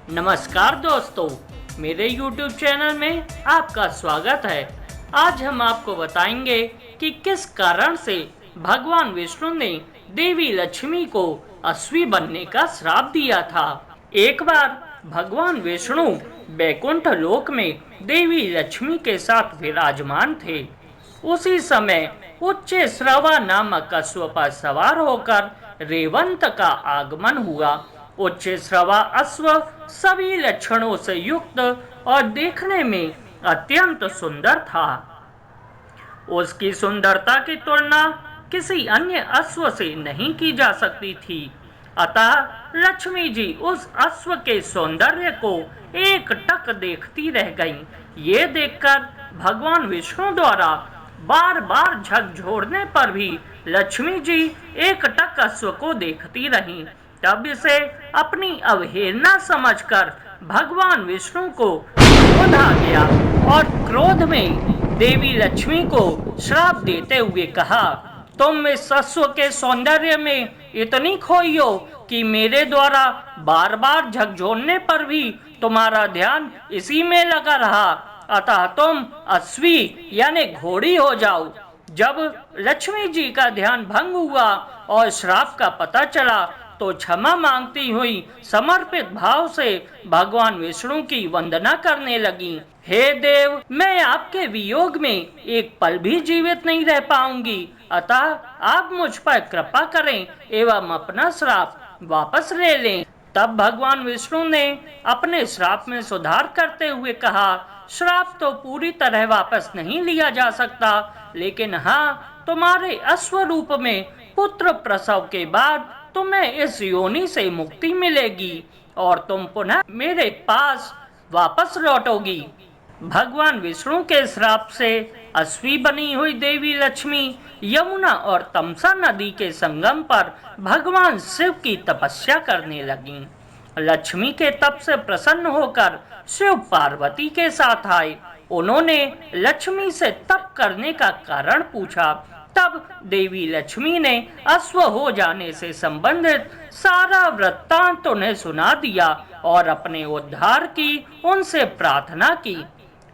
नमस्कार दोस्तों, मेरे YouTube चैनल में आपका स्वागत है। आज हम आपको बताएंगे कि किस कारण से भगवान विष्णु ने देवी लक्ष्मी को अश्वी बनने का श्राप दिया था। एक बार भगवान विष्णु बैकुंठ लोक में देवी लक्ष्मी के साथ विराजमान थे। उसी समय उच्च श्रवा नामक अश्व पर सवार होकर रेवंत का आगमन हुआ। उच्च श्रवा अश्व सभी लक्षणों से युक्त और देखने में अत्यंत सुंदर था। उसकी सुंदरता की तुलना किसी अन्य अश्व से नहीं की जा सकती थी। अतः लक्ष्मी जी उस अश्व के सौंदर्य को एक टक देखती रह गईं। ये देखकर भगवान विष्णु द्वारा बार बार झकझोरने पर भी लक्ष्मी जी एक टक अश्व को देखती रहीं। तब इसे अपनी अवहेलना समझकर भगवान विष्णु को क्रोध आ गया और क्रोध में देवी लक्ष्मी को श्राप देते हुए कहा, तुम इस अश्व के सौंदर्य में इतनी खोई हो कि मेरे द्वारा बार बार झकझोरने पर भी तुम्हारा ध्यान इसी में लगा रहा। अतः तुम अश्वी यानी घोड़ी हो जाओ। जब लक्ष्मी जी का ध्यान भंग हुआ और श्राप का पता चला तो क्षमा मांगती हुई समर्पित भाव से भगवान विष्णु की वंदना करने लगी। हे देव, मैं आपके वियोग में एक पल भी जीवित नहीं रह पाऊंगी। अतः आप मुझ पर कृपा करें एवं अपना श्राप वापस ले लें। तब भगवान विष्णु ने अपने श्राप में सुधार करते हुए कहा, श्राप तो पूरी तरह वापस नहीं लिया जा सकता, लेकिन हाँ, तुम्हारे अश्व रूप में पुत्र प्रसव के बाद तुम्हें इस योनि से मुक्ति मिलेगी और तुम पुनः मेरे पास वापस लौटोगी। भगवान विष्णु के श्राप से अश्वी बनी हुई देवी लक्ष्मी यमुना और तमसा नदी के संगम पर भगवान शिव की तपस्या करने लगीं। लक्ष्मी के तप से प्रसन्न होकर शिव पार्वती के साथ आए। उन्होंने लक्ष्मी से तप करने का कारण पूछा। तब देवी लक्ष्मी ने अश्व हो जाने से संबंधित सारा वृत्तांत उन्हें सुना दिया और अपने उद्धार की उनसे प्रार्थना की।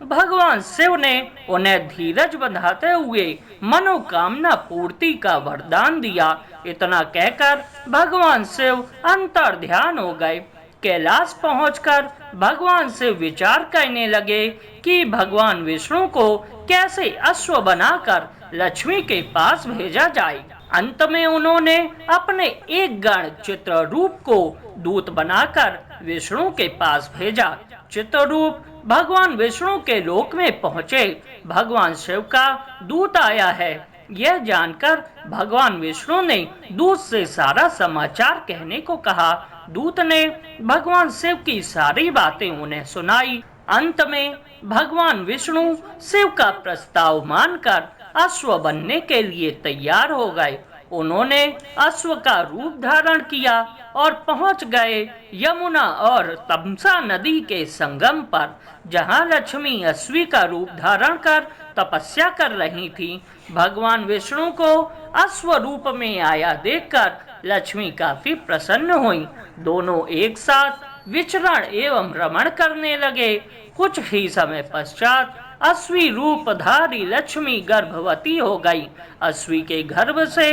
भगवान शिव ने उन्हें धीरज बंधाते हुए मनोकामना पूर्ति का वरदान दिया। इतना कहकर भगवान शिव अंतर ध्यान हो गए। कैलाश पहुंचकर भगवान शिव विचार करने लगे कि भगवान विष्णु को कैसे अश्व बनाकर लक्ष्मी के पास भेजा जाए। अंत में उन्होंने अपने एक गण चित्ररूप को दूत बनाकर विष्णु के पास भेजा। चित्ररूप भगवान विष्णु के लोक में पहुँचे। भगवान शिव का दूत आया है, यह जानकर भगवान विष्णु ने दूत से सारा समाचार कहने को कहा। दूत ने भगवान शिव की सारी बातें उन्हें सुनाई। अंत में भगवान विष्णु शिव का प्रस्ताव मानकर अश्व बनने के लिए तैयार हो गए। उन्होंने अश्व का रूप धारण किया और पहुंच गए यमुना और तमसा नदी के संगम पर, जहां लक्ष्मी अश्वी का रूप धारण कर तपस्या कर रही थी। भगवान विष्णु को अश्व रूप में आया देखकर लक्ष्मी काफी प्रसन्न हुई। दोनों एक साथ विचरण एवं रमण करने लगे। कुछ ही समय पश्चात अश्वी रूपधारी लक्ष्मी गर्भवती हो गई। अश्वी के गर्भ से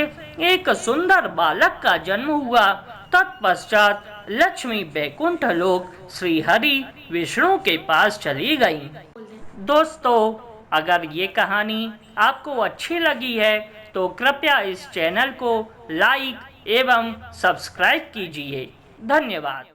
एक सुंदर बालक का जन्म हुआ। तत्पश्चात लक्ष्मी बैकुंठ लोक श्री हरि विष्णु के पास चली गई। दोस्तों, अगर ये कहानी आपको अच्छी लगी है तो कृपया इस चैनल को लाइक एवं सब्सक्राइब कीजिए। धन्यवाद।